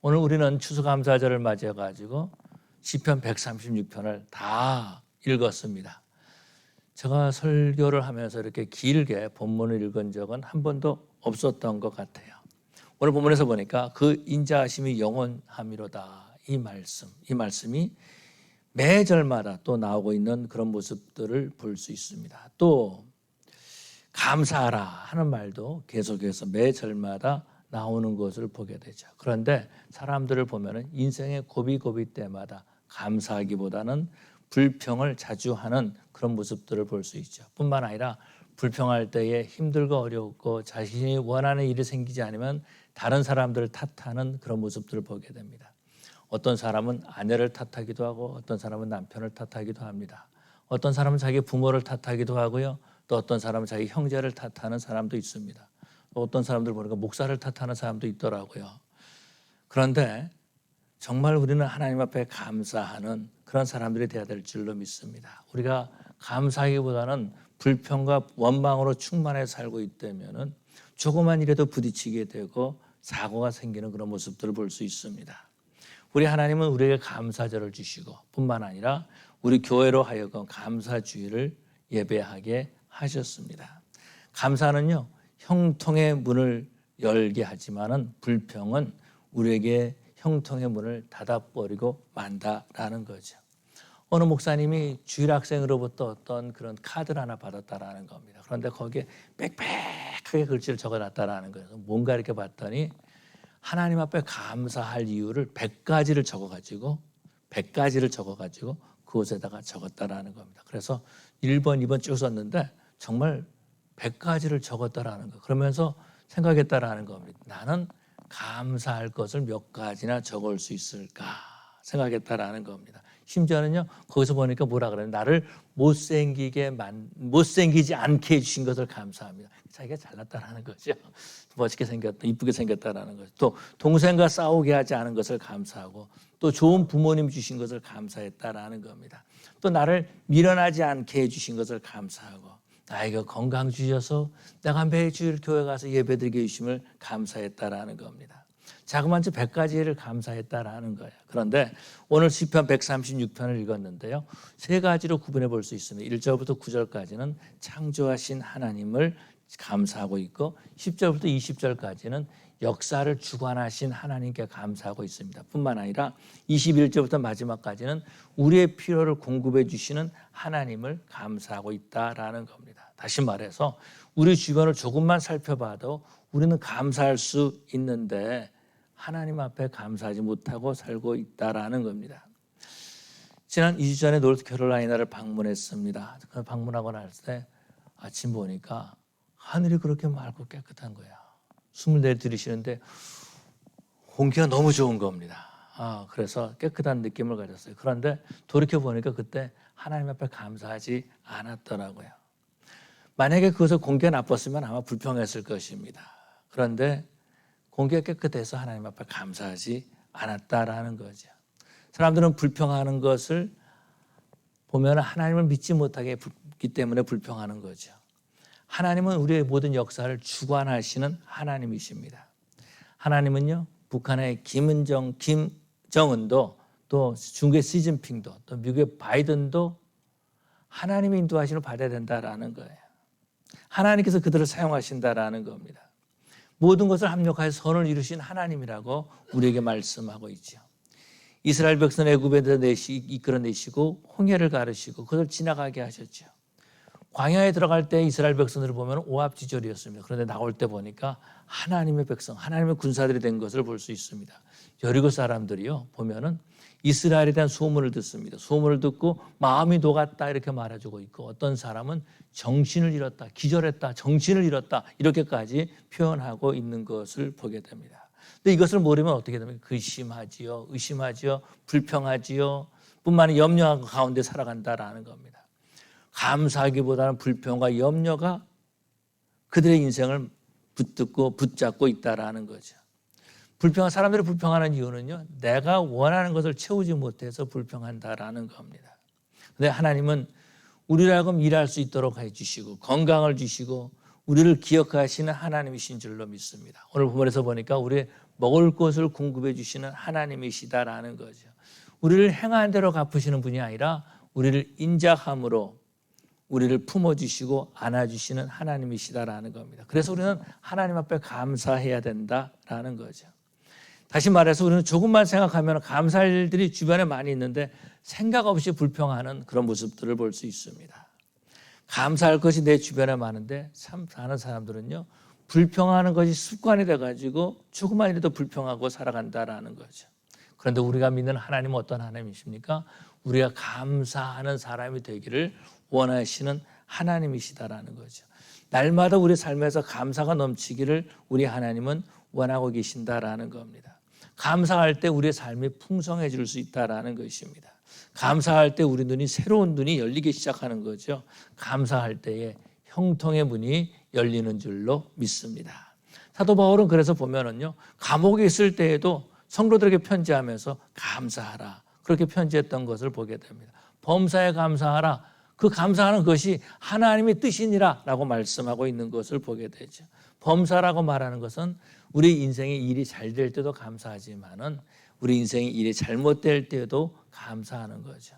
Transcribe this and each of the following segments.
오늘 우리는 추수감사절을 맞이해가지고 시편 136편을 다 읽었습니다. 제가 설교를 하면서 이렇게 길게 본문을 읽은 적은 한 번도 없었던 것 같아요. 오늘 본문에서 보니까 그 인자하심이 영원함이로다. 이 말씀이 매 절마다 또 나오고 있는 그런 모습들을 볼 수 있습니다. 또 감사하라 하는 말도 계속해서 매 절마다 나오는 것을 보게 되죠. 그런데 사람들을 보면 인생의 고비고비 때마다 감사하기보다는 불평을 자주 하는 그런 모습들을 볼 수 있죠. 뿐만 아니라 불평할 때에 힘들고 어렵고 자신이 원하는 일이 생기지 않으면 다른 사람들을 탓하는 그런 모습들을 보게 됩니다. 어떤 사람은 아내를 탓하기도 하고 어떤 사람은 남편을 탓하기도 합니다. 어떤 사람은 자기 부모를 탓하기도 하고요. 또 어떤 사람은 자기 형제를 탓하는 사람도 있습니다. 또 어떤 사람들 보니까 목사를 탓하는 사람도 있더라고요. 그런데 정말 우리는 하나님 앞에 감사하는 그런 사람들이 되어야 될 줄로 믿습니다. 우리가 감사하기보다는 불평과 원망으로 충만해 살고 있다면 조그만 일에도 부딪히게 되고 사고가 생기는 그런 모습들을 볼 수 있습니다. 우리 하나님은 우리에게 감사절을 주시고 뿐만 아니라 우리 교회로 하여금 감사주의를 예배하게 하셨습니다. 감사는요, 형통의 문을 열게 하지만은 불평은 우리에게 형통의 문을 닫아버리고 만다라는 거죠. 어느 목사님이 주일학생으로부터 어떤 그런 카드를 하나 받았다라는 겁니다. 그런데 거기에 빽빽하게 글씨를 적어놨다라는 거예요. 뭔가 이렇게 봤더니 하나님 앞에 감사할 이유를 100가지를 적어가지고 그곳에다가 적었다라는 겁니다. 그래서 1번, 2번 쭉 썼는데 정말 100가지를 적었다라는 거. 그러면서 생각했다라는 겁니다. 나는 감사할 것을 몇 가지나 적을 수 있을까 생각했다라는 겁니다. 심지어는요, 거기서 보니까 뭐라 그래요? 나를 못생기지 않게 해주신 것을 감사합니다. 자기가 잘났다라는 거죠. 멋있게 생겼다, 이쁘게 생겼다라는 거죠. 또 동생과 싸우게 하지 않은 것을 감사하고 또 좋은 부모님 주신 것을 감사했다라는 겁니다. 또 나를 미련하지 않게 해주신 것을 감사하고 나에게 건강 주셔서 내가 매주일 교회 가서 예배드리게 해주심을 감사했다라는 겁니다. 자그마한 100가지를 감사했다라는 거예요. 그런데 오늘 시편 136편을 읽었는데요. 세 가지로 구분해 볼 수 있습니다. 1절부터 9절까지는 창조하신 하나님을 감사하고 있고 10절부터 20절까지는 역사를 주관하신 하나님께 감사하고 있습니다. 뿐만 아니라 21절부터 마지막까지는 우리의 필요를 공급해 주시는 하나님을 감사하고 있다라는 겁니다. 다시 말해서 우리 주변을 조금만 살펴봐도 우리는 감사할 수 있는데 하나님 앞에 감사하지 못하고 살고 있다라는 겁니다. 지난 2주 전에 노스캐롤라이나를 방문했습니다. 방문하고 날 때 아침 보니까 하늘이 그렇게 맑고 깨끗한 거야. 숨을 내들이시는데 공기가 너무 좋은 겁니다. 그래서 깨끗한 느낌을 가졌어요. 그런데 돌이켜보니까 그때 하나님 앞에 감사하지 않았더라고요. 만약에 그것을 공기가 나빴으면 아마 불평했을 것입니다. 그런데 공기가 깨끗해서 하나님 앞에 감사하지 않았다라는 거죠. 사람들은 불평하는 것을 보면 하나님을 믿지 못하기 때문에 불평하는 거죠. 하나님은 우리의 모든 역사를 주관하시는 하나님이십니다. 하나님은요, 북한의 김정은도 또 중국의 시진핑도 또 미국의 바이든도 하나님이 인도하심을 받아야 된다라는 거예요. 하나님께서 그들을 사용하신다라는 겁니다. 모든 것을 합력하여 선을 이루신 하나님이라고 우리에게 말씀하고 있죠. 이스라엘 백성 애굽에서 이끌어내시고 홍해를 가르시고 그것을 지나가게 하셨죠. 광야에 들어갈 때 이스라엘 백성들을 보면 오합지졸이었습니다. 그런데 나올 때 보니까 하나님의 백성, 하나님의 군사들이 된 것을 볼 수 있습니다. 여리고 사람들이요, 보면은 이스라엘에 대한 소문을 듣습니다. 소문을 듣고 마음이 녹았다 이렇게 말해주고 있고 어떤 사람은 정신을 잃었다, 기절했다, 정신을 잃었다 이렇게까지 표현하고 있는 것을 보게 됩니다. 근데 이것을 모르면 어떻게 됩니까? 의심하지요, 불평하지요, 뿐만 아니라 염려 가운데 살아간다라는 겁니다. 감사하기보다는 불평과 염려가 그들의 인생을 붙잡고 있다라는 거죠. 사람들이 불평하는 이유는요, 내가 원하는 것을 채우지 못해서 불평한다라는 겁니다. 그런데 하나님은 우리를 하여금 일할 수 있도록 해주시고 건강을 주시고 우리를 기억하시는 하나님이신 줄로 믿습니다. 오늘 본문에서 보니까 우리 먹을 것을 공급해 주시는 하나님이시다라는 거죠. 우리를 행한 대로 갚으시는 분이 아니라 우리를 인자함으로 우리를 품어주시고 안아주시는 하나님이시다라는 겁니다. 그래서 우리는 하나님 앞에 감사해야 된다라는 거죠. 다시 말해서 우리는 조금만 생각하면 감사할 일들이 주변에 많이 있는데 생각 없이 불평하는 그런 모습들을 볼 수 있습니다. 감사할 것이 내 주변에 많은데 참 많은 사람들은요, 불평하는 것이 습관이 돼가지고 조금만 이라도 불평하고 살아간다라는 거죠. 그런데 우리가 믿는 하나님은 어떤 하나님이십니까? 우리가 감사하는 사람이 되기를 원하시는 하나님이시다라는 거죠. 날마다 우리 삶에서 감사가 넘치기를 우리 하나님은 원하고 계신다라는 겁니다. 감사할 때 우리의 삶이 풍성해질 수 있다라는 것입니다. 감사할 때 우리 눈이 새로운 눈이 열리기 시작하는 거죠. 감사할 때에 형통의 문이 열리는 줄로 믿습니다. 사도 바울은 그래서 보면은요, 감옥에 있을 때에도 성도들에게 편지하면서 감사하라, 그렇게 편지했던 것을 보게 됩니다. 범사에 감사하라, 그 감사하는 것이 하나님의 뜻이니라 라고 말씀하고 있는 것을 보게 되죠. 범사라고 말하는 것은 우리 인생의 일이 잘 될 때도 감사하지만은 우리 인생의 일이 잘못될 때도 감사하는 거죠.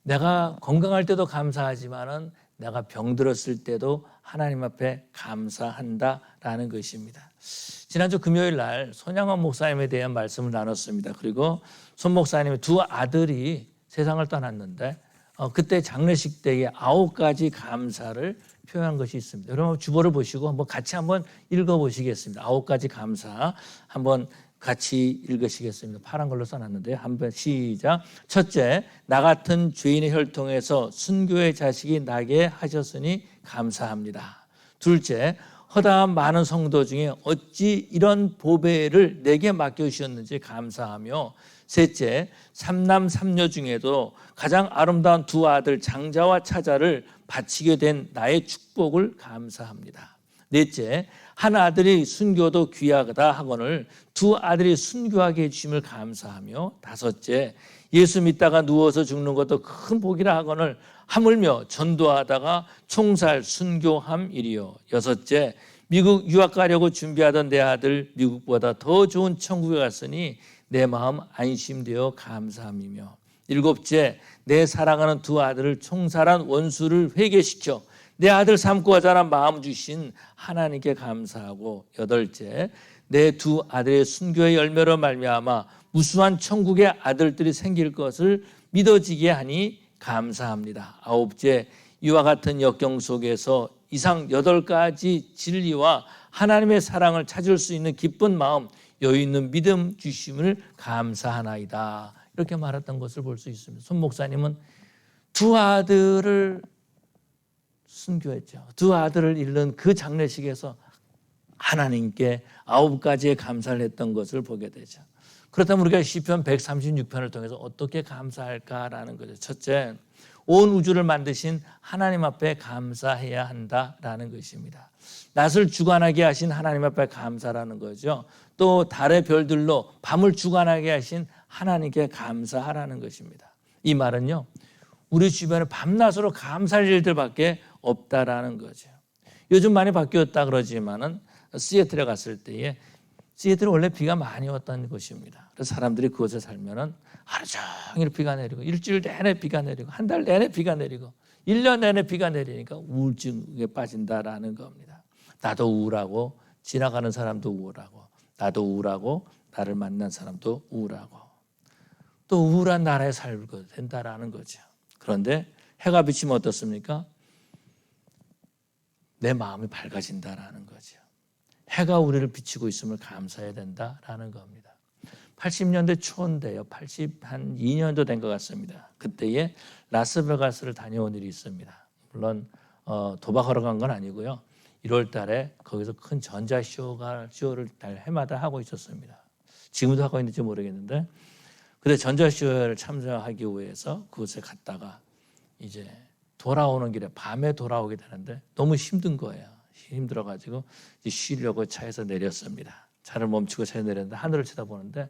내가 건강할 때도 감사하지만은 내가 병들었을 때도 하나님 앞에 감사한다라는 것입니다. 지난주 금요일 날 손양원 목사님에 대한 말씀을 나눴습니다. 그리고 손 목사님의 두 아들이 세상을 떠났는데 그때 장례식 때에 9가지 감사를 표현한 것이 있습니다. 여러분 주보를 보시고 한번 같이 한번 읽어보시겠습니다. 9가지 감사 한번 같이 읽으시겠습니다. 파란 걸로 써놨는데요. 한번 시작. 첫째, 나 같은 죄인의 혈통에서 순교의 자식이 나게 하셨으니 감사합니다. 둘째, 허다한 많은 성도 중에 어찌 이런 보배를 내게 맡겨주셨는지 감사하며, 셋째, 삼남 삼녀 중에도 가장 아름다운 두 아들 장자와 차자를 바치게 된 나의 축복을 감사합니다. 넷째, 한 아들이 순교도 귀하다 하거늘 두 아들이 순교하게 해주심을 감사하며, 다섯째, 예수 믿다가 누워서 죽는 것도 큰 복이라 하거늘 하물며 전도하다가 총살 순교함이리요. 여섯째, 미국 유학 가려고 준비하던 내 아들 미국보다 더 좋은 천국에 갔으니 내 마음 안심되어 감사함이며, 일곱째, 내 사랑하는 두 아들을 총살한 원수를 회개시켜 내 아들 삼고 하자란 마음 주신 하나님께 감사하고, 여덟째, 내 두 아들의 순교의 열매로 말미암아 무수한 천국의 아들들이 생길 것을 믿어지게 하니 감사합니다. 아홉째, 이와 같은 역경 속에서 이상 8가지 진리와 하나님의 사랑을 찾을 수 있는 기쁜 마음, 여유 있는 믿음 주심을 감사하나이다. 이렇게 말했던 것을 볼 수 있습니다. 손 목사님은 두 아들을 순교했죠. 두 아들을 잃는 그 장례식에서 하나님께 9가지의 감사를 했던 것을 보게 되죠. 그렇다면 우리가 시편 136편을 통해서 어떻게 감사할까라는 거죠. 첫째, 온 우주를 만드신 하나님 앞에 감사해야 한다라는 것입니다. 낮을 주관하게 하신 하나님 앞에 감사라는 거죠. 또 달의 별들로 밤을 주관하게 하신 하나님께 감사하라는 것입니다. 이 말은요, 우리 주변에 밤낮으로 감사할 일들밖에 없다라는 거죠. 요즘 많이 바뀌었다 그러지만은 시애틀에 갔을 때에, 시애틀은 원래 비가 많이 왔던 곳입니다. 그래서 사람들이 그곳에 살면은 하루 종일 비가 내리고, 일주일 내내 비가 내리고, 한 달 내내 비가 내리고, 1년 내내 비가 내리니까 우울증에 빠진다라는 겁니다. 나도 우울하고, 지나가는 사람도 우울하고, 나도 우울하고, 나를 만난 사람도 우울하고, 또 우울한 나라에 살게 된다라는 거죠. 그런데 해가 비치면 어떻습니까? 내 마음이 밝아진다라는 거죠. 해가 우리를 비치고 있음을 감사해야 된다라는 겁니다. 80년대 초인데요. 82년도 된 것 같습니다. 그때에 라스베가스를 다녀온 일이 있습니다. 물론 도박하러 간 건 아니고요. 1월 달에 거기서 큰 전자쇼를 달 해마다 하고 있었습니다. 지금도 하고 있는지 모르겠는데, 근데 전자쇼를 참석하기 위해서 그곳에 갔다가 이제 돌아오는 길에 밤에 돌아오게 되는데 너무 힘든 거예요. 힘들어가지고 이제 쉬려고 차에서 내렸습니다. 차를 멈추고 차에 내렸는데 하늘을 쳐다보는데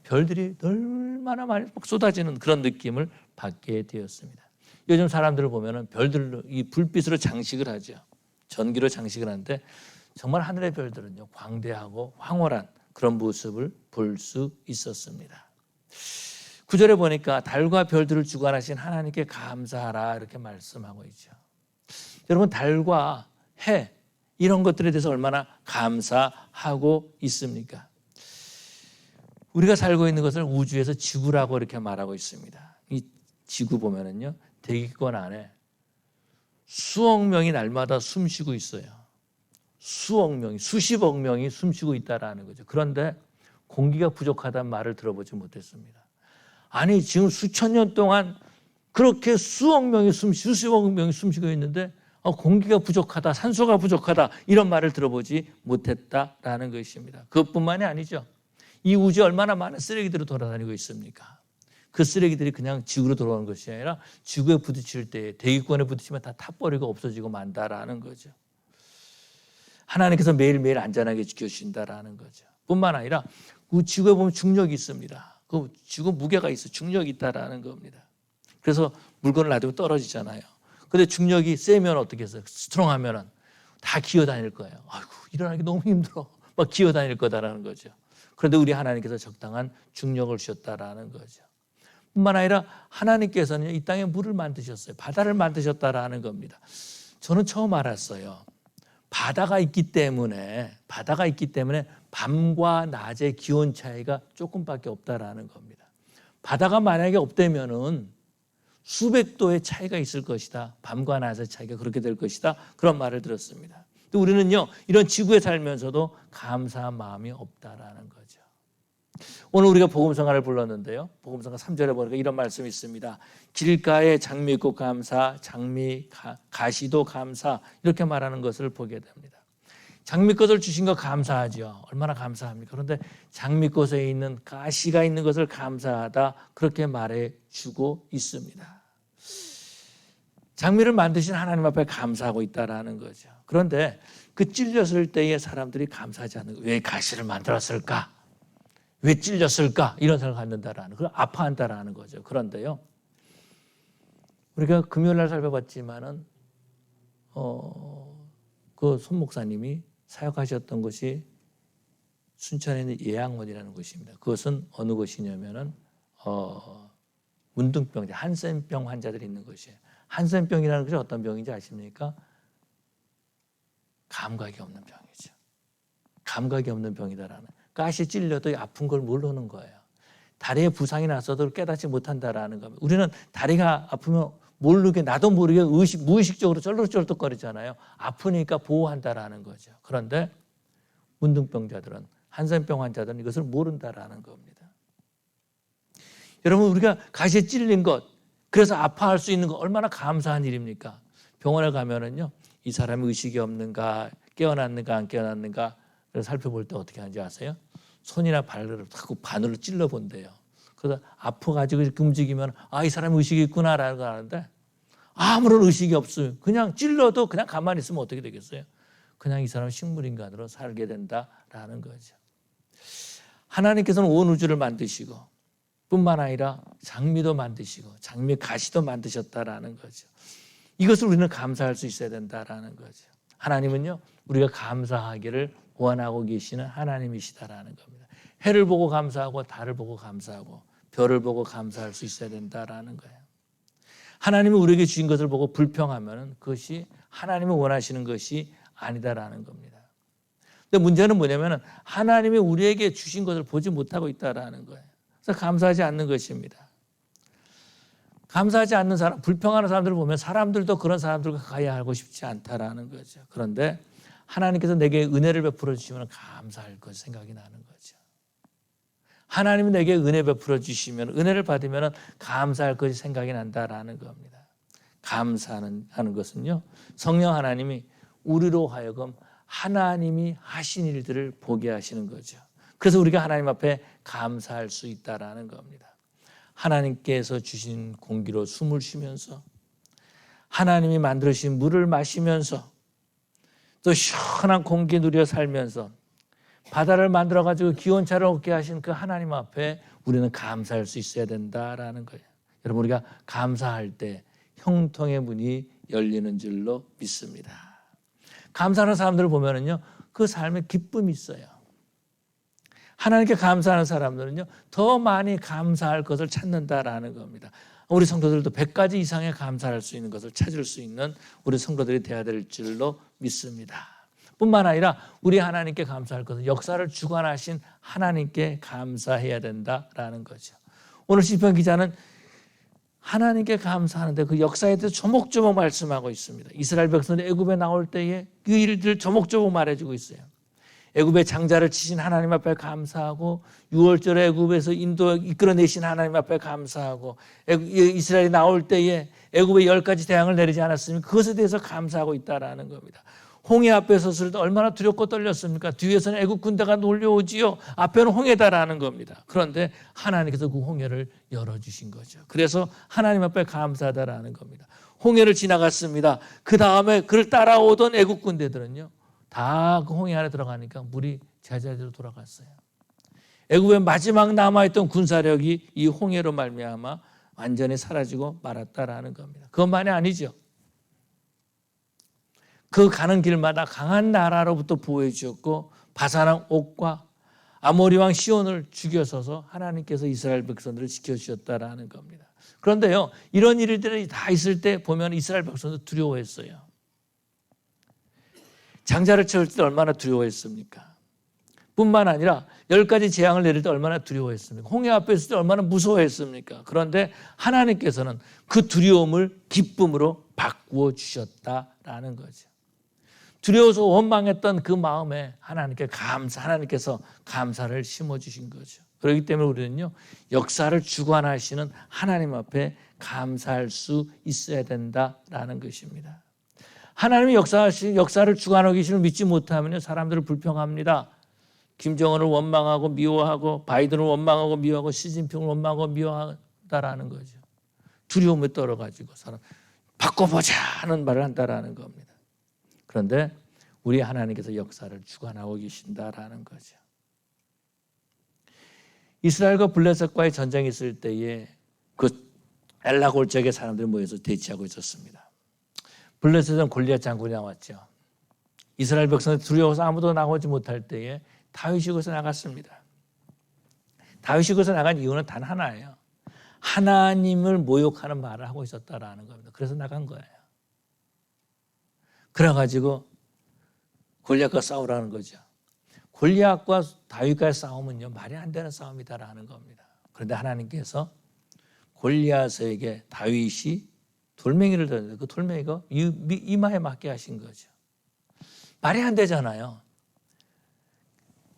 별들이 얼마나 많이 쏟아지는 그런 느낌을 받게 되었습니다. 요즘 사람들을 보면은 별들로 이 불빛으로 장식을 하죠. 전기로 장식을 하는데 정말 하늘의 별들은요 광대하고 황홀한 그런 모습을 볼 수 있었습니다. 9절에 보니까 달과 별들을 주관하신 하나님께 감사하라 이렇게 말씀하고 있죠. 여러분 달과 해 이런 것들에 대해서 얼마나 감사하고 있습니까? 우리가 살고 있는 것을 우주에서 지구라고 이렇게 말하고 있습니다. 이 지구 보면은요 대기권 안에 수억 명이 날마다 숨쉬고 있어요. 수억 명이, 수십억 명이 숨쉬고 있다라는 거죠. 그런데 공기가 부족하다는 말을 들어보지 못했습니다. 아니 지금 수천 년 동안 그렇게 수십억 명이 숨쉬고 있는데 공기가 부족하다, 산소가 부족하다 이런 말을 들어보지 못했다라는 것입니다. 그것뿐만이 아니죠. 이 우주에 얼마나 많은 쓰레기들이 돌아다니고 있습니까? 그 쓰레기들이 그냥 지구로 돌아오는 것이 아니라 지구에 부딪힐 때 대기권에 부딪히면 다 타버리고 없어지고 만다라는 거죠. 하나님께서 매일매일 안전하게 지켜주신다라는 거죠. 뿐만 아니라 그 지구에 보면 중력이 있습니다. 그 지구 무게가 있어 중력이 있다라는 겁니다. 그래서 물건을 놔두면 떨어지잖아요. 근데 중력이 세면 어떻게 해서 스트롱하면은 다 기어다닐 거예요. 아이고 일어나기 너무 힘들어. 막 기어다닐 거다라는 거죠. 그런데 우리 하나님께서 적당한 중력을 주셨다라는 거죠. 뿐만 아니라 하나님께서는 이 땅에 물을 만드셨어요. 바다를 만드셨다라는 겁니다. 저는 처음 알았어요. 바다가 있기 때문에 밤과 낮의 기온 차이가 조금밖에 없다라는 겁니다. 바다가 만약에 없다면은 수백 도의 차이가 있을 것이다. 밤과 낮의 차이가 그렇게 될 것이다. 그런 말을 들었습니다. 또 우리는요 이런 지구에 살면서도 감사한 마음이 없다라는 거죠. 오늘 우리가 복음성가를 불렀는데요. 복음성가 3절에 보니까 이런 말씀이 있습니다. 길가에 장미꽃 감사, 가시도 감사 이렇게 말하는 것을 보게 됩니다. 장미꽃을 주신 거 감사하죠. 얼마나 감사합니까? 그런데 장미꽃에 있는 가시가 있는 것을 감사하다 그렇게 말해주고 있습니다. 장미를 만드신 하나님 앞에 감사하고 있다라는 거죠. 그런데 그 찔렸을 때에 사람들이 감사하지 않는 거예요. 왜 가시를 만들었을까? 왜 찔렸을까? 이런 생각을 갖는다라는, 그걸 아파한다라는 거죠. 그런데요, 우리가 금요일 날 살펴봤지만은, 그 손 목사님이 사역하셨던 곳이 순천에 있는 예양원이라는 곳입니다. 그것은 어느 곳이냐면은, 문둥병자, 한센병 환자들이 있는 곳이에요. 한센병이라는 것이 어떤 병인지 아십니까? 감각이 없는 병이죠. 감각이 없는 병이다라는. 가시 찔려도 아픈 걸 모르는 거예요. 다리에 부상이 났어도 깨닫지 못한다라는 겁니다. 우리는 다리가 아프면 모르게 나도 모르게 무의식적으로 쩔뚝쩔뚝거리잖아요. 아프니까 보호한다라는 거죠. 그런데 문둥병자들은 한센병 환자들은 이것을 모른다라는 겁니다. 여러분 우리가 가시에 찔린 것 그래서 아파할 수 있는 거 얼마나 감사한 일입니까? 병원에 가면은요 이 사람이 의식이 없는가 깨어났는가 안 깨어났는가 살펴볼 때 어떻게 하는지 아세요? 손이나 발을 자꾸 바늘로 찔러 본대요. 그래서 아파가지고 이렇게 움직이면 이 사람이 의식이 있구나라는 걸 아는데 아무런 의식이 없어요. 그냥 찔러도 그냥 가만히 있으면 어떻게 되겠어요? 그냥 이 사람은 식물인간으로 살게 된다라는 거죠. 하나님께서는 온 우주를 만드시고 뿐만 아니라 장미도 만드시고 장미 가시도 만드셨다라는 거죠. 이것을 우리는 감사할 수 있어야 된다라는 거죠. 하나님은요 우리가 감사하기를 원하고 계시는 하나님이시다라는 겁니다. 해를 보고 감사하고 달을 보고 감사하고 별을 보고 감사할 수 있어야 된다라는 거예요. 하나님이 우리에게 주신 것을 보고 불평하면 그것이 하나님이 원하시는 것이 아니다라는 겁니다. 근데 문제는 뭐냐면 하나님이 우리에게 주신 것을 보지 못하고 있다라는 거예요. 그래서 감사하지 않는 것입니다. 감사하지 않는 사람, 불평하는 사람들을 보면 사람들도 그런 사람들과 가야 하고 싶지 않다라는 거죠. 그런데 하나님께서 내게 은혜를 베풀어 주시면 감사할 것 생각이 나는 거죠. 하나님이 내게 은혜 베풀어 주시면 은혜를 받으면 감사할 것이 생각이 난다라는 겁니다. 감사하는 것은요 성령 하나님이 우리로 하여금 하나님이 하신 일들을 보게 하시는 거죠. 그래서 우리가 하나님 앞에 감사할 수 있다라는 겁니다. 하나님께서 주신 공기로 숨을 쉬면서 하나님이 만들어주신 물을 마시면서 또 시원한 공기 누려 살면서 바다를 만들어가지고 기온차를 얻게 하신 그 하나님 앞에 우리는 감사할 수 있어야 된다라는 거예요. 여러분 우리가 감사할 때 형통의 문이 열리는 줄로 믿습니다. 감사하는 사람들을 보면은요, 그 삶에 기쁨이 있어요. 하나님께 감사하는 사람들은요, 더 많이 감사할 것을 찾는다라는 겁니다. 우리 성도들도 100가지 이상의 감사할 수 있는 것을 찾을 수 있는 우리 성도들이 되어야 될 줄로 믿습니다. 뿐만 아니라 우리 하나님께 감사할 것은 역사를 주관하신 하나님께 감사해야 된다라는 거죠. 오늘 시편 기자는 하나님께 감사하는데 그 역사에 대해서 조목조목 말씀하고 있습니다. 이스라엘 백성들이 애굽에 나올 때에 그 일들을 조목조목 말해주고 있어요. 애굽의 장자를 치신 하나님 앞에 감사하고 6월절에 애굽에서 인도 이끌어내신 하나님 앞에 감사하고 이스라엘이 나올 때에 애굽에 10가지 재앙을 내리지 않았으면 그것에 대해서 감사하고 있다라는 겁니다. 홍해 앞에 섰을 때 얼마나 두렵고 떨렸습니까? 뒤에서는 애굽 군대가 몰려오지요. 앞에는 홍해다라는 겁니다. 그런데 하나님께서 그 홍해를 열어주신 거죠. 그래서 하나님 앞에 감사하다라는 겁니다. 홍해를 지나갔습니다. 그 다음에 그를 따라오던 애굽 군대들은요, 다 그 홍해 안에 들어가니까 물이 제자리로 돌아갔어요. 애굽의 마지막 남아있던 군사력이 이 홍해로 말미암아 완전히 사라지고 말았다라는 겁니다. 그것만이 아니죠. 그 가는 길마다 강한 나라로부터 보호해 주셨고 바산왕 옥과 아모리 왕 시온을 죽여서서 하나님께서 이스라엘 백성들을 지켜주셨다라는 겁니다. 그런데요, 이런 일들이 다 있을 때 보면 이스라엘 백성들 두려워했어요. 장자를 채울 때 얼마나 두려워했습니까? 뿐만 아니라 10가지 재앙을 내릴 때 얼마나 두려워했습니까? 홍해 앞에 있을 때 얼마나 무서워했습니까? 그런데 하나님께서는 그 두려움을 기쁨으로 바꾸어 주셨다라는 거죠. 두려워서 원망했던 그 마음에 하나님께서 감사를 심어주신 거죠. 그렇기 때문에 우리는요, 역사를 주관하시는 하나님 앞에 감사할 수 있어야 된다라는 것입니다. 하나님이 역사를 주관하고 계시는 믿지 못하면 사람들을 불평합니다. 김정은을 원망하고 미워하고 바이든을 원망하고 미워하고 시진핑을 원망하고 미워한다라는 거죠. 두려움에 떨어가지고 사람 바꿔보자 하는 말을 한다라는 겁니다. 그런데 우리 하나님께서 역사를 주관하고 계신다라는 거죠. 이스라엘과 블레셋과의 전쟁이 있을 때에 그 엘라 골짜기에 사람들이 모여서 대치하고 있었습니다. 블레셋은 골리앗 장군이 나왔죠. 이스라엘 백성들 두려워서 아무도 나오지 못할 때에 다윗이 거기서 나갔습니다. 다윗이 거기서 나간 이유는 단 하나예요. 하나님을 모욕하는 말을 하고 있었다라는 겁니다. 그래서 나간 거예요. 그래가지고 골리앗과 싸우라는 거죠. 골리앗과 다윗과의 싸움은요, 말이 안 되는 싸움이다라는 겁니다. 그런데 하나님께서 골리앗에게 다윗이 돌멩이를 던졌는데 그 돌멩이가 이마에 맞게 하신 거죠. 말이 안 되잖아요.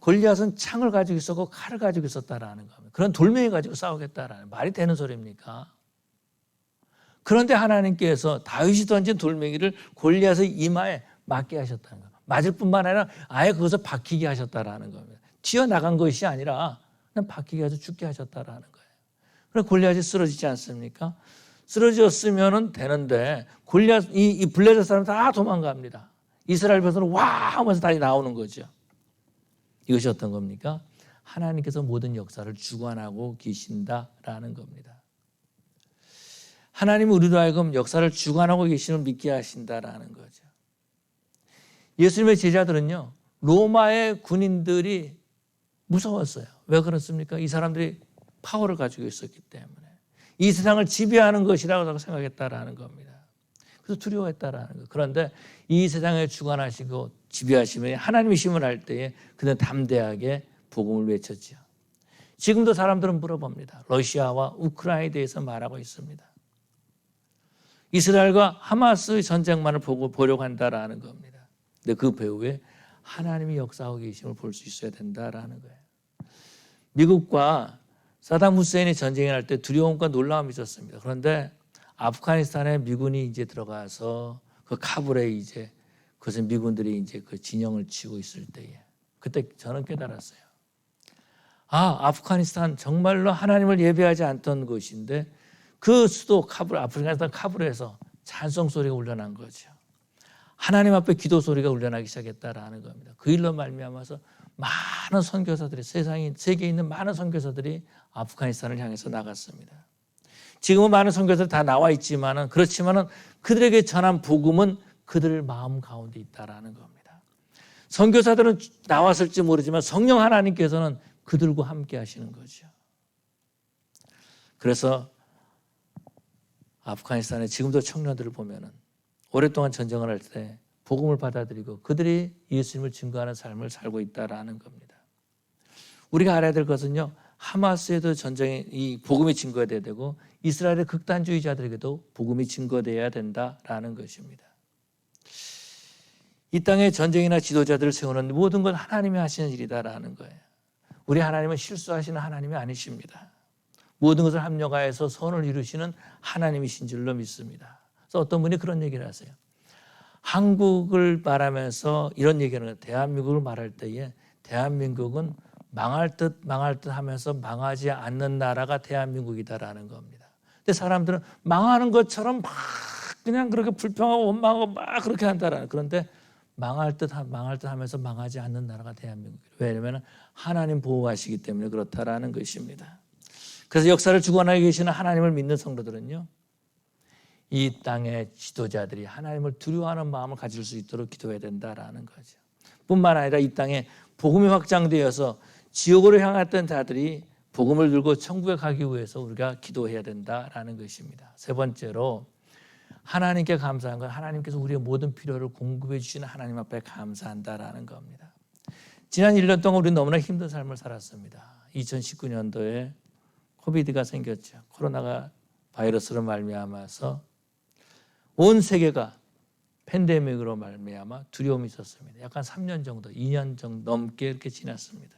골리앗은 창을 가지고 있었고 칼을 가지고 있었다라는 겁니다. 그런 돌멩이 가지고 싸우겠다라는, 말이 되는 소리입니까? 그런데 하나님께서 다윗이 던진 돌멩이를 골리앗의 이마에 맞게 하셨다는 거예요. 맞을 뿐만 아니라 아예 그것을 박히게 하셨다라는 겁니다. 튀어나간 것이 아니라 그냥 박히게 해서 죽게 하셨다라는 거예요. 그래서 골리앗이 쓰러지지 않습니까? 쓰러졌으면 되는데 이 블레셋 사람 다 도망갑니다. 이스라엘 백성은 와 하면서 다시 나오는 거죠. 이것이 어떤 겁니까? 하나님께서 모든 역사를 주관하고 계신다라는 겁니다. 하나님은 우리로 하여금 역사를 주관하고 계시는 믿게 하신다라는 거죠. 예수님의 제자들은요, 로마의 군인들이 무서웠어요. 왜 그렇습니까? 이 사람들이 파워를 가지고 있었기 때문에. 이 세상을 지배하는 것이라고 생각했다라는 겁니다. 그래서 두려워했다라는 거예요. 그런데 이 세상에 주관하시고 지배하시면 하나님이심을 알 때에 그는 담대하게 복음을 외쳤죠. 지금도 사람들은 물어봅니다. 러시아와 우크라이나에 대해서 말하고 있습니다. 이스라엘과 하마스의 전쟁만을 보려고 한다라는 겁니다. 근데 그 배후에 하나님이 역사하고 계심을 볼 수 있어야 된다라는 거예요. 미국과 사담 후세인이 전쟁을 할 때 두려움과 놀라움이 있었습니다. 그런데 아프가니스탄에 미군이 이제 들어가서 그 카불에 이제 그것은 미군들이 이제 그 진영을 치고 있을 때에 그때 저는 깨달았어요. 아프가니스탄 정말로 하나님을 예배하지 않던 곳인데 그 수도 카불, 아프가니스탄 카불에서 찬송 소리가 울려난 거죠. 하나님 앞에 기도 소리가 울려나기 시작했다라는 겁니다. 그 일로 말미암아서 많은 선교사들이 세계에 있는 많은 선교사들이 아프가니스탄을 향해서 나갔습니다. 지금은 많은 선교사들이 다 나와 있지만은 그렇지만은 그들에게 전한 복음은 그들 마음 가운데 있다라는 겁니다. 선교사들은 나왔을지 모르지만 성령 하나님께서는 그들과 함께 하시는 거죠. 그래서 아프가니스탄에 지금도 청년들을 보면은 오랫동안 전쟁을 할 때 복음을 받아들이고 그들이 예수님을 증거하는 삶을 살고 있다라는 겁니다. 우리가 알아야 될 것은요, 하마스에도 전쟁이 이 복음이 증거돼야 되고 이스라엘의 극단주의자들에게도 복음이 증거돼야 된다라는 것입니다. 이 땅에 전쟁이나 지도자들을 세우는 모든 건 하나님이 하시는 일이다라는 거예요. 우리 하나님은 실수하시는 하나님이 아니십니다. 모든 것을 합력하여서 선을 이루시는 하나님이신 줄로 믿습니다. 그래서 어떤 분이 그런 얘기를 하세요. 한국을 말하면서 이런 얘기를 해요. 대한민국을 말할 때에 대한민국은 망할 듯 하면서 망하지 않는 나라가 대한민국이다라는 겁니다. 근데 사람들은 망하는 것처럼 막 그냥 그렇게 불평하고 원망하고 막 그렇게 한다라는. 그런데 망할 듯 하면서 망하지 않는 나라가 대한민국이에요. 왜냐하면 하나님 보호하시기 때문에 그렇다라는 것입니다. 그래서 역사를 주관하고 계시는 하나님을 믿는 성도들은요, 이 땅의 지도자들이 하나님을 두려워하는 마음을 가질 수 있도록 기도해야 된다라는 거죠. 뿐만 아니라 이 땅에 복음이 확장되어서 지옥으로 향했던 자들이 복음을 들고 천국에 가기 위해서 우리가 기도해야 된다라는 것입니다. 세 번째로 하나님께 감사한 건 하나님께서 우리의 모든 필요를 공급해 주시는 하나님 앞에 감사한다라는 겁니다. 지난 1년 동안 우리는 너무나 힘든 삶을 살았습니다. 2019년도에 코비드가 생겼죠. 코로나가 바이러스로 말미암아서 온 세계가 팬데믹으로 말미암아 두려움이 있었습니다. 약간 3년 정도, 2년 정도 넘게 이렇게 지났습니다.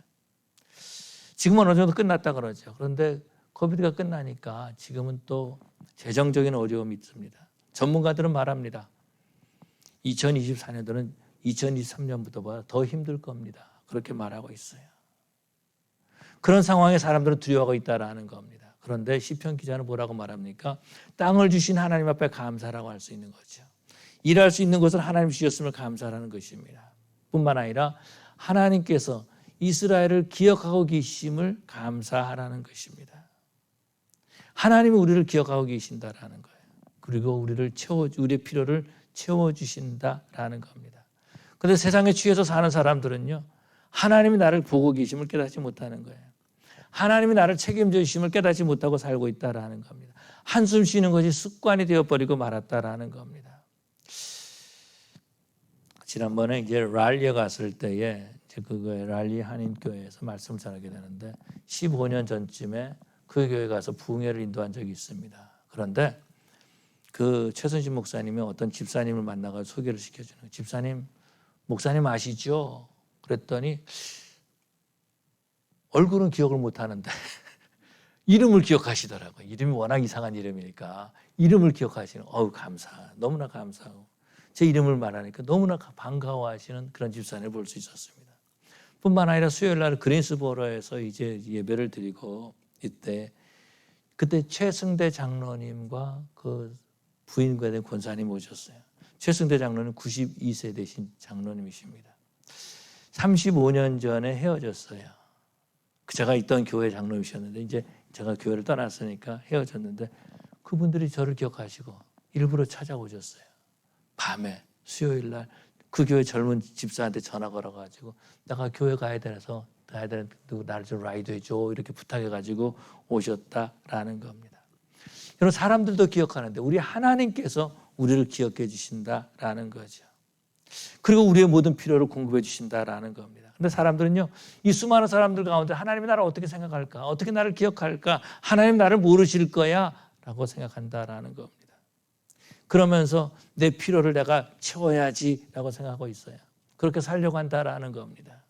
지금은 어느 정도 끝났다 그러죠. 그런데 코비드가 끝나니까 지금은 또 재정적인 어려움이 있습니다. 전문가들은 말합니다. 2024년도는 2023년부터보다 더 힘들 겁니다. 그렇게 말하고 있어요. 그런 상황에 사람들은 두려워하고 있다라는 겁니다. 그런데 시편 기자는 뭐라고 말합니까? 땅을 주신 하나님 앞에 감사라고 할 수 있는 거죠. 일할 수 있는 것을 하나님 주셨음을 감사하는 것입니다. 뿐만 아니라 하나님께서 이스라엘을 기억하고 계심을 감사하라는 것입니다. 하나님이 우리를 기억하고 계신다라는 거예요. 그리고 우리의 필요를 채워주신다라는 겁니다. 그런데 세상에 취해서 사는 사람들은요, 하나님이 나를 보고 계심을 깨닫지 못하는 거예요. 하나님이 나를 책임져 주심을 깨닫지 못하고 살고 있다라는 겁니다. 한숨 쉬는 것이 습관이 되어버리고 말았다라는 겁니다. 지난번에 이제 랄리에 갔을 때에 랄리 한인교회에서 말씀을 전하게 되는데 15년 전쯤에 그 교회 가서 부흥회를 인도한 적이 있습니다. 그런데 그 최순신 목사님이 어떤 집사님을 만나서 소개를 시켜주는 거예요. 집사님, 목사님 아시죠? 그랬더니 얼굴은 기억을 못하는데 이름을 기억하시더라고요. 이름이 워낙 이상한 이름이니까 이름을 기억하시는. 너무나 감사하고 제 이름을 말하니까 너무나 반가워하시는 그런 집사님을 볼 수 있었습니다. 뿐만 아니라 수요일 날 그린스보로에서 이제 예배를 드리고 그때 최승대 장로님과 그 부인과 된 권사님 오셨어요. 최승대 장로님 92세 되신 장로님이십니다. 35년 전에 헤어졌어요. 제가 있던 교회 장로님이셨는데 이제 제가 교회를 떠났으니까 헤어졌는데 그분들이 저를 기억하시고 일부러 찾아오셨어요. 밤에 수요일 날 그 교회 젊은 집사한테 전화 걸어가지고 내가 교회 가야 돼서 나를 좀 라이드 해줘 이렇게 부탁해가지고 오셨다라는 겁니다. 여러분, 사람들도 기억하는데 우리 하나님께서 우리를 기억해 주신다라는 거죠. 그리고 우리의 모든 필요를 공급해 주신다라는 겁니다. 근데 사람들은요, 이 수많은 사람들 가운데 하나님이 나를 어떻게 생각할까? 어떻게 나를 기억할까? 하나님 나를 모르실 거야? 라고 생각한다라는 겁니다. 그러면서 내 필요를 내가 채워야지라고 생각하고 있어요. 그렇게 살려고 한다라는 겁니다.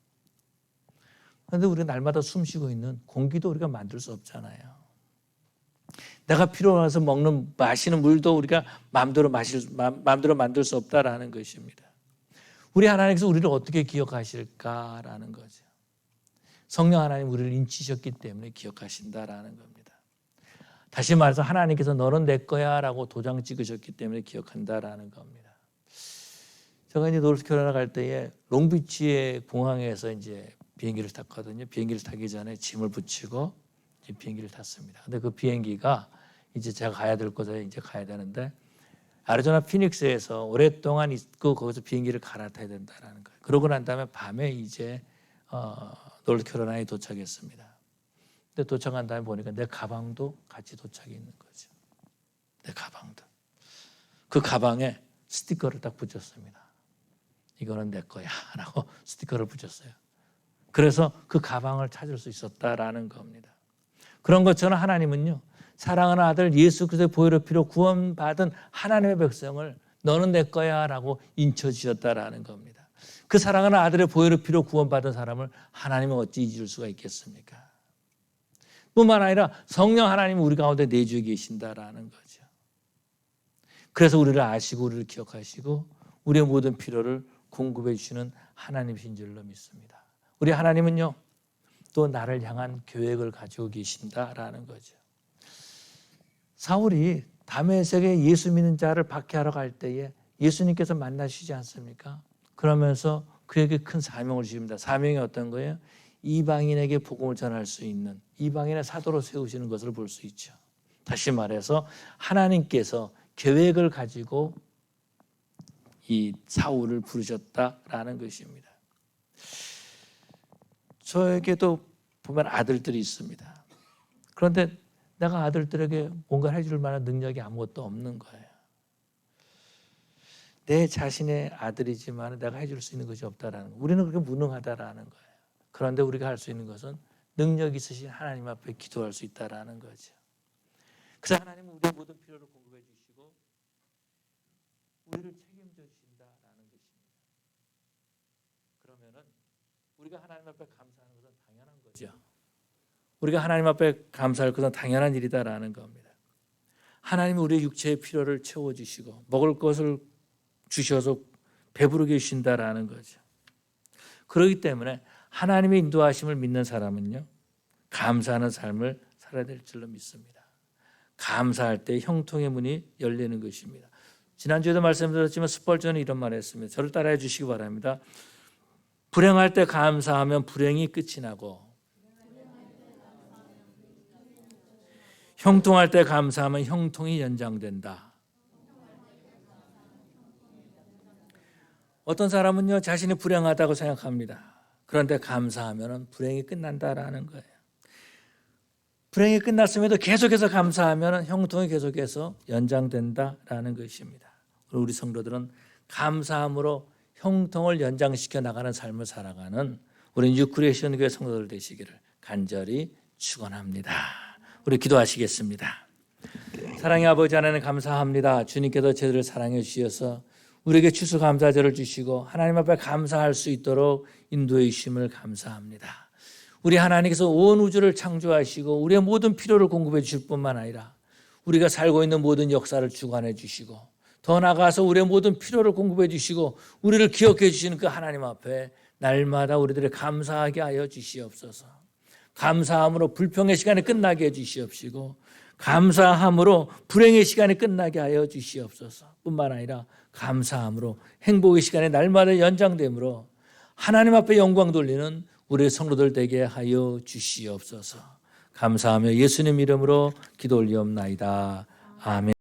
그런데 우리가 날마다 숨쉬고 있는 공기도 우리가 만들 수 없잖아요. 내가 필요해서 마시는 물도 우리가 마음대로 만들 수 없다라는 것입니다. 우리 하나님께서 우리를 어떻게 기억하실까라는 거죠. 성령 하나님 우리를 인치셨기 때문에 기억하신다라는 겁니다. 다시 말해서 하나님께서 너는 내 거야 라고 도장 찍으셨기 때문에 기억한다라는 겁니다. 제가 이제 노스캐롤라이나 갈 때에 롱비치의 공항에서 이제 비행기를 탔거든요. 비행기를 타기 전에 짐을 붙이고 이제 비행기를 탔습니다. 근데 그 비행기가 이제 제가 가야 될 곳에 이제 가야 되는데 애리조나 피닉스에서 오랫동안 있고 거기서 비행기를 갈아타야 된다라는 거예요. 그러고 난 다음에 밤에 이제 노스캐롤라이나에 도착했습니다. 근데 도착한 다음에 보니까 내 가방도 같이 도착해 있는 거죠. 내 가방도. 그 가방에 스티커를 딱 붙였습니다. 이거는 내 거야 라고 스티커를 붙였어요. 그래서 그 가방을 찾을 수 있었다라는 겁니다. 그런 것처럼 하나님은요, 사랑하는 아들 예수 그리스도의 보혈의 피로 구원받은 하나님의 백성을 너는 내 거야 라고 인쳐주셨다라는 겁니다. 그 사랑하는 아들의 보혈의 피로 구원받은 사람을 하나님은 어찌 잊을 수가 있겠습니까? 뿐만 아니라 성령 하나님은 우리 가운데 내주에 계신다라는 거죠. 그래서 우리를 아시고 우리를 기억하시고 우리의 모든 필요를 공급해 주시는 하나님이신 줄로 믿습니다. 우리 하나님은요, 또 나를 향한 계획을 가지고 계신다라는 거죠. 사울이 다메섹에 예수 믿는 자를 박해하러 갈 때에 예수님께서 만나시지 않습니까? 그러면서 그에게 큰 사명을 주십니다. 사명이 어떤 거예요? 이방인에게 복음을 전할 수 있는 이방인의 사도로 세우시는 것을 볼 수 있죠. 다시 말해서 하나님께서 계획을 가지고 이 사울을 부르셨다라는 것입니다. 저에게도 보면 아들들이 있습니다. 그런데 내가 아들들에게 뭔가 해줄 만한 능력이 아무것도 없는 거예요. 내 자신의 아들이지만 내가 해줄 수 있는 것이 없다라는 거예요. 우리는 그렇게 무능하다라는 거예요. 그런데 우리가 할 수 있는 것은 능력 있으신 하나님 앞에 기도할 수 있다라는 거죠. 그래서 하나님은 우리의 모든 필요를 공급해 주시고 우리를 책임져 주신다라는 것입니다. 그러면은 우리가 하나님 앞에 감사하는 것은 당연한 거죠. 우리가 하나님 앞에 감사할 것은 당연한 일이다라는 겁니다. 하나님은 우리의 육체의 필요를 채워주시고 먹을 것을 주셔서 배부르게 해주신다라는 거죠. 그렇기 때문에 하나님의 인도하심을 믿는 사람은요, 감사하는 삶을 살아야 될 줄로 믿습니다. 감사할 때 형통의 문이 열리는 것입니다. 지난주에도 말씀드렸지만 스펄전이 이런 말을 했습니다. 저를 따라해 주시기 바랍니다. 불행할 때 감사하면 불행이 끝이 나고 형통할 때 감사하면 형통이 연장된다. 어떤 사람은요, 자신이 불행하다고 생각합니다. 그런데 감사하면 불행이 끝난다라는 거예요. 불행이 끝났음에도 계속해서 감사하면 형통이 계속해서 연장된다라는 것입니다. 우리 성도들은 감사함으로 형통을 연장시켜 나가는 삶을 살아가는 우리 뉴크리에이션 교회 성도들 되시기를 간절히 축원합니다. 우리 기도하시겠습니다. 사랑의 아버지 하나님 감사합니다. 주님께서 저희를 사랑해 주셔서 우리에게 추수감사절을 주시고 하나님 앞에 감사할 수 있도록 인도해 주심을 감사합니다. 우리 하나님께서 온 우주를 창조하시고 우리의 모든 필요를 공급해 주실 뿐만 아니라 우리가 살고 있는 모든 역사를 주관해 주시고 더 나아가서 우리의 모든 필요를 공급해 주시고 우리를 기억해 주시는 그 하나님 앞에 날마다 우리들을 감사하게 하여 주시옵소서. 감사함으로 불평의 시간이 끝나게 해 주시옵시고 감사함으로 불행의 시간이 끝나게 하여 주시옵소서. 뿐만 아니라 감사함으로 행복의 시간이 날마다 연장되므로 하나님 앞에 영광 돌리는 우리의 성도들 되게 하여 주시옵소서. 감사하며 예수님 이름으로 기도 올리옵나이다. 아멘.